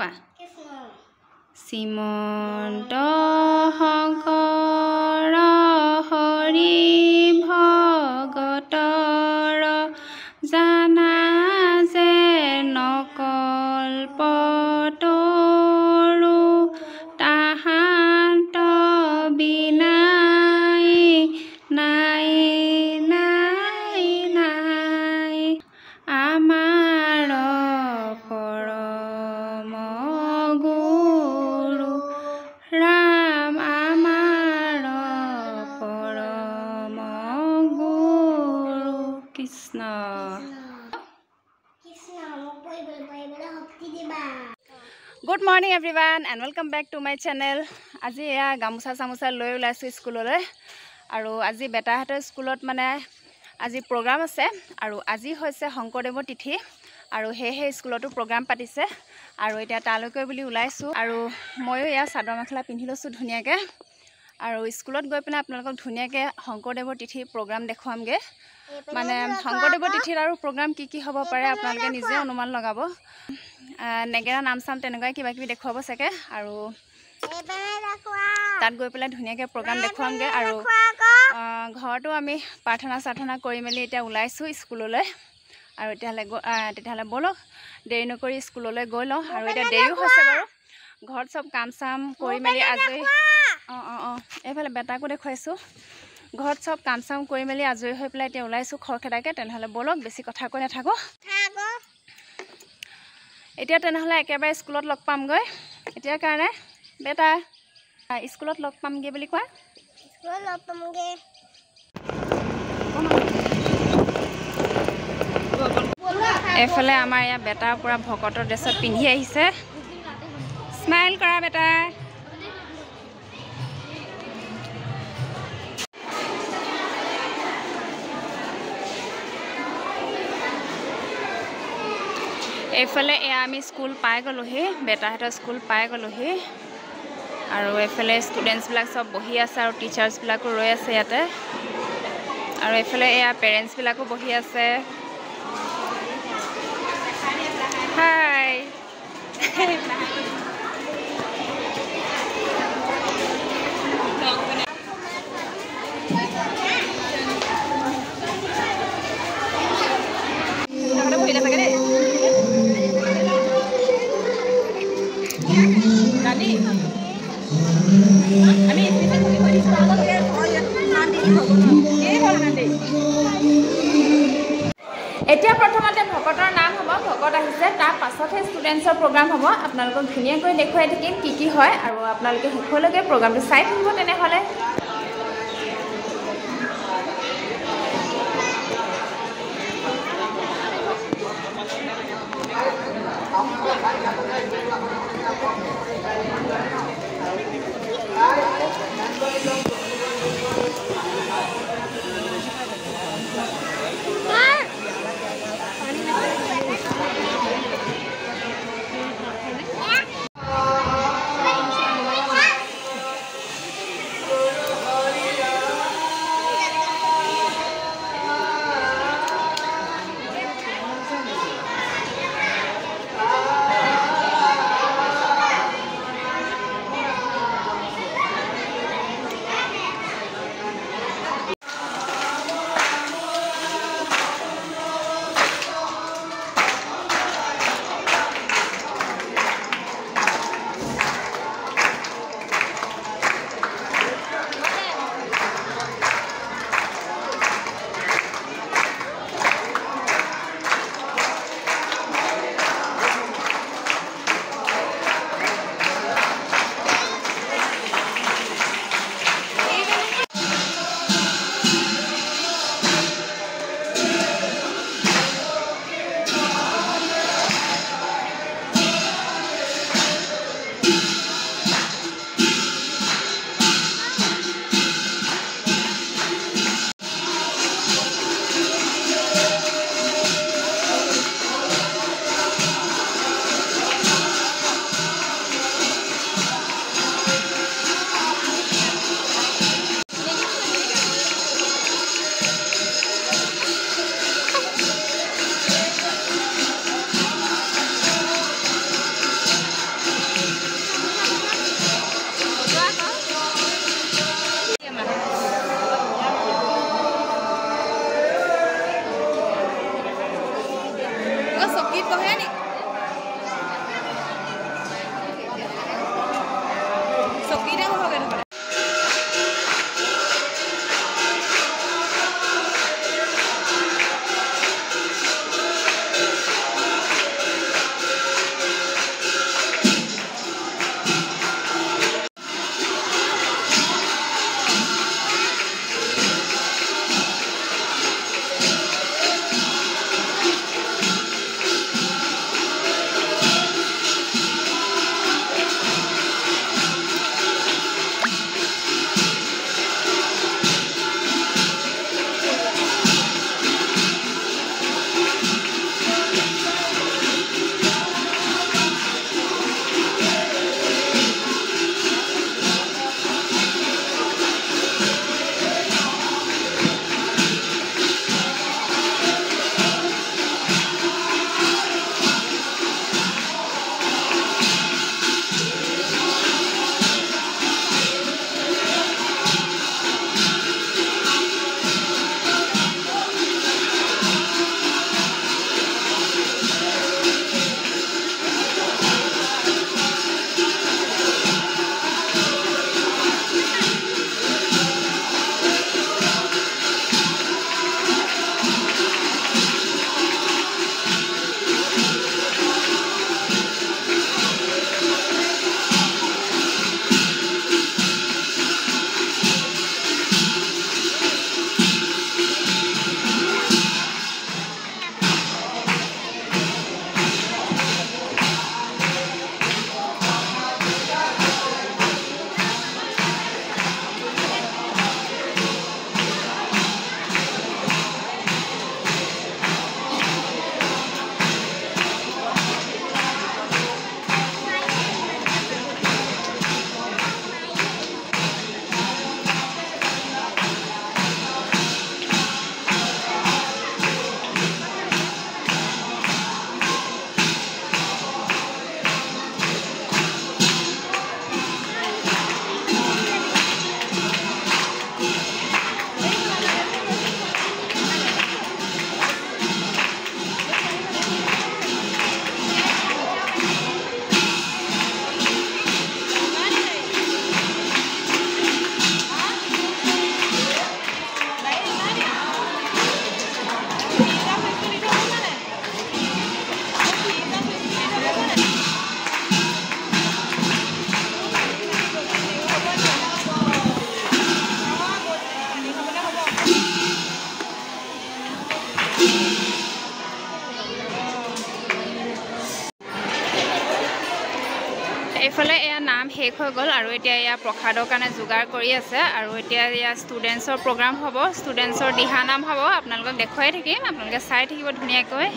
কোৱা শ্ৰীমন্ত শংকৰ হৰি ভগতৰ জানা যে নকল্পতৰু তাহান্ত বিনাই নাই নাই নাই আমাৰ পৰম গুৰু ৰাম আমাৰ পৰম গুৰু Krishna. Good morning everyone and welcome back to my channel. আজি এয়া গামোচা চামোচা লৈ ওলাইছোঁ স্কুললৈ। আৰু আজি বেটাহঁতৰ স্কুলত মানে আজি প্ৰগ্ৰাম আছে আৰু আজি হৈছে শংকৰদেৱৰ তিথি আৰু সেয়েহে স্কুলতো প্ৰগ্ৰাম পাতিছে আৰু এতিয়া তালৈকে বুলি ওলাইছোঁ। আৰু ময়ো এয়া চাদৰ মেখেলা পিন্ধি লৈছোঁ ধুনীয়াকৈ আৰু স্কুলত গৈ পিনে আপোনালোকক ধুনীয়াকৈ শংকৰদেৱৰ তিথিৰ প্ৰগ্ৰাম দেখুৱামগৈ। মানে শংকৰদেৱৰ তিথিত আৰু প্ৰগ্ৰাম কি হ'ব পাৰে আপোনালোকে নিজে অনুমান লগাব। নেগেৰা নাম চাম তেনেকুৱাই কিবা কিবি দেখুৱাব চাগে আৰু তাত গৈ পেলাই ধুনীয়াকৈ প্ৰগ্ৰাম দেখুৱামগৈ। আৰু ঘৰতো আমি প্ৰাৰ্থনা চাৰ্থনা কৰি মেলি এতিয়া ওলাইছোঁ স্কুললৈ। আৰু তেতিয়াহ'লে ব'লক দেৰি নকৰি স্কুললৈ গৈ লওঁ। আৰু এতিয়া দেৰিও হৈছে বাৰু, ঘৰত চব কাম চাম কৰি মেলি আজৰি এইফালে বেটাকো দেখুৱাইছোঁ। ঘৰত চব কাম চাম কৰি মেলি আজৰি হৈ পেলাই এতিয়া ওলাইছোঁ খৰখেদাকৈ। তেনেহ'লে ব'লক বেছি কথা কৈ নাথাকোঁ, এতিয়া তেনেহ'লে একেবাৰে স্কুলত লগ পামগৈ। এতিয়াৰ কাৰণে বেটা স্কুলত লগ পামগৈ বুলি কোৱা। এইফালে আমাৰ ইয়াত বেটাৰ পূৰা ভকতৰ ড্ৰেছত পিন্ধি আহিছে। স্মাইল কৰা বেটা। এইফালে এয়া আমি স্কুল পাই গ'লোহি, বেটাহঁতৰ স্কুল পাই গ'লোহি। আৰু এইফালে ষ্টুডেণ্টছবিলাক চব বহি আছে আৰু টিচাৰ্ছবিলাকো ৰৈ আছে ইয়াতে। আৰু এইফালে এয়া পেৰেণ্টছবিলাকো বহি আছে। হাই এতিয়া প্ৰথমতে ভকতৰ নাম হ'ব, ভকত আহিছে, তাৰ পাছতহে ষ্টুডেণ্টছৰ প্ৰগ্ৰাম হ'ব। আপোনালোকক ধুনীয়াকৈ দেখুৱাই থাকিম কি হয় আৰু আপোনালোকে শেষলৈকে প্ৰগ্ৰামটো চাই থাকিব তেনেহ'লে। এইফালে এয়া নাম শেষ হৈ গ'ল আৰু এতিয়া এয়া প্ৰসাদৰ কাৰণে যোগাৰ কৰি আছে আৰু এতিয়া এয়া ষ্টুডেণ্টছৰ প্ৰগ্ৰাম হ'ব ষ্টুডেণ্টছৰ দিহানাম হ'ব আপোনালোকক দেখুৱাই থাকিম আপোনালোকে চাই থাকিব ধুনীয়াকৈ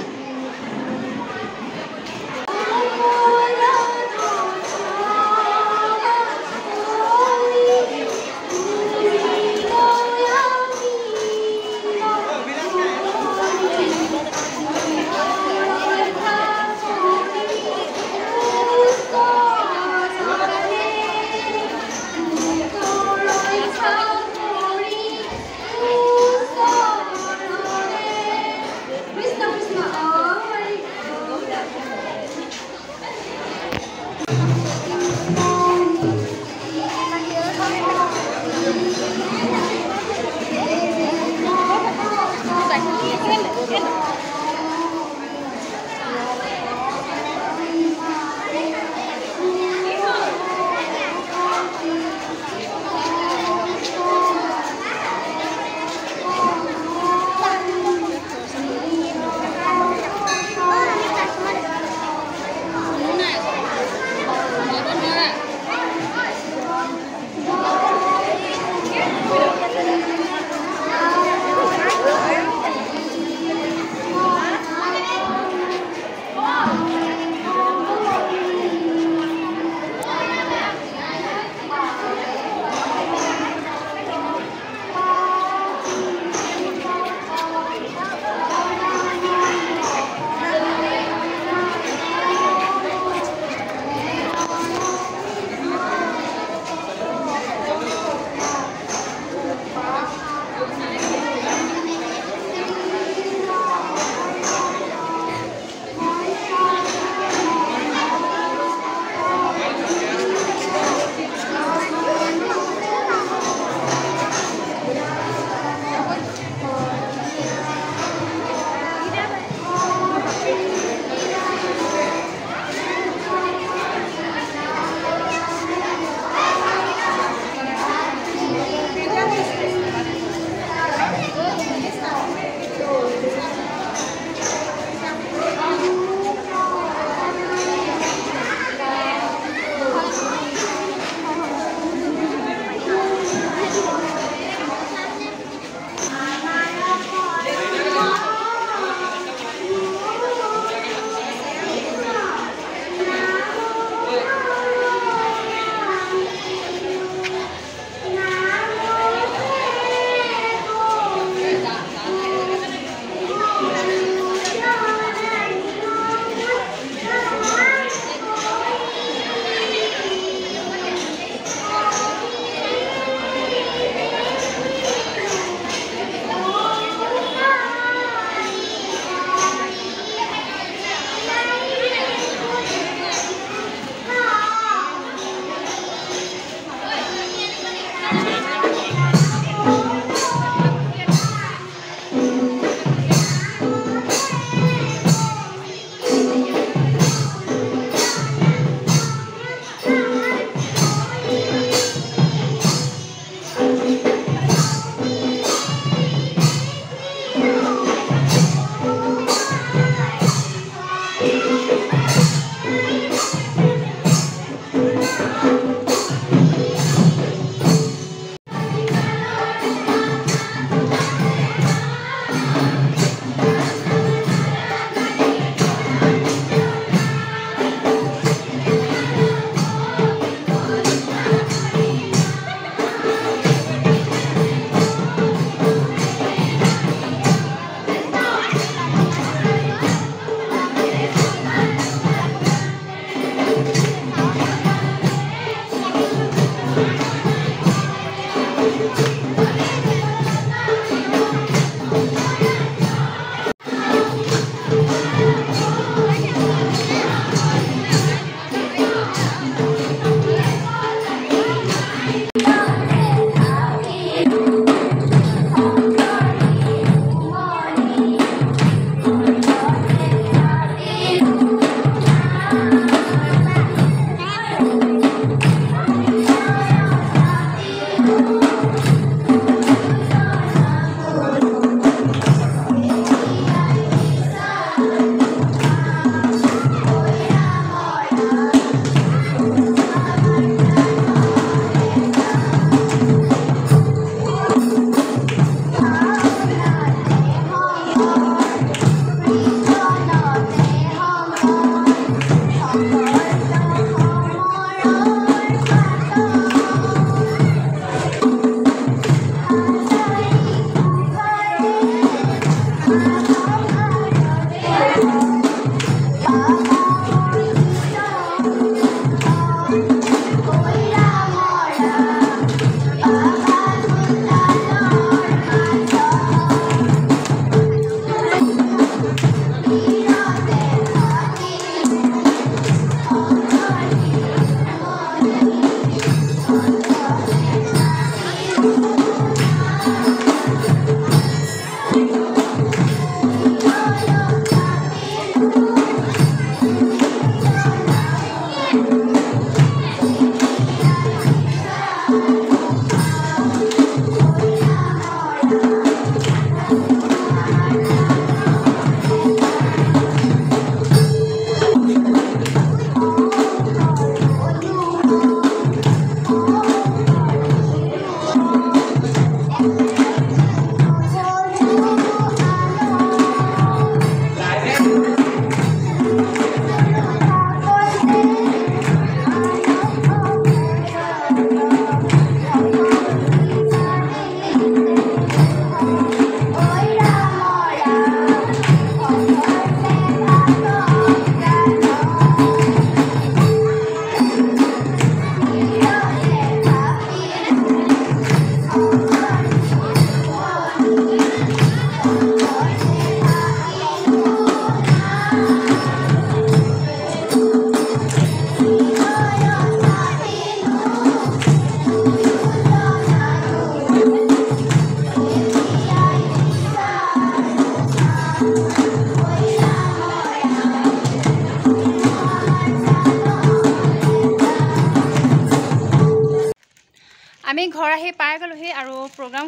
আমি ঘৰ আহি পাই গ'লোহি আৰু প্ৰগ্ৰাম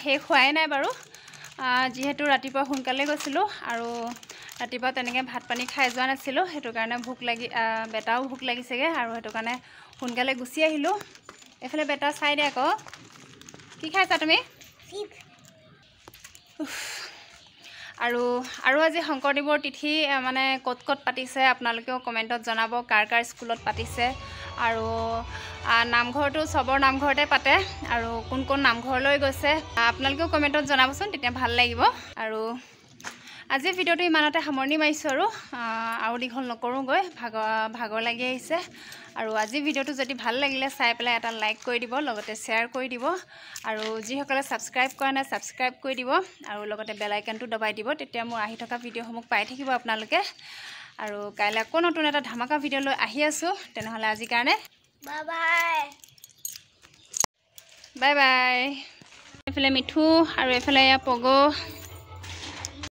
শেষ হোৱাই নাই বাৰু যিহেতু ৰাতিপুৱা সোনকালে গৈছিলোঁ আৰু ৰাতিপুৱা তেনেকৈ ভাত পানী খাই যোৱা নাছিলোঁ সেইটো কাৰণে ভোক লাগি বেটাও ভোক লাগিছেগৈ আৰু সেইটো কাৰণে সোনকালে গুচি আহিলোঁ এইফালে বেটা চাই দে আকৌ কি খাইছা তুমি আৰু আজি শংকৰদেৱৰ তিথি মানে ক'ত ক'ত পাতিছে আপোনালোকেও কমেণ্টত জনাব কাৰ কাৰ স্কুলত পাতিছে আৰু নামঘৰটো চবৰ নামঘৰতে পাতে আৰু কোন কোন নামঘৰলৈ গৈছে আপোনালোকেও কমেণ্টত জনাবচোন তেতিয়া ভাল লাগিব আৰু আজি ভিডিঅ'টো ইমানতে সামৰণি মাৰিছোঁ আৰু দীঘল নকৰোঁগৈ ভাগৰ লাগি আহিছে আৰু আজি ভিডিঅ'টো যদি ভাল লাগিলে চাই পেলাই এটা লাইক কৰি দিব লগতে শ্বেয়াৰ কৰি দিব আৰু যিসকলে ছাবস্ক্ৰাইব কৰা নাই ছাবস্ক্ৰাইব কৰি দিব আৰু লগতে বেল আইকনটো দবাই দিব তেতিয়া মোৰ আহি থকা ভিডিঅ'সমূহ পাই থাকিব আপোনালোকে আৰু কাইলৈ আকৌ নতুন এটা ধামাকা ভিডিঅ' লৈ আহি আছোঁ তেনেহ'লে আজিৰ কাৰণে বাই বাই এইফালে মিঠু আৰু এইফালে পগ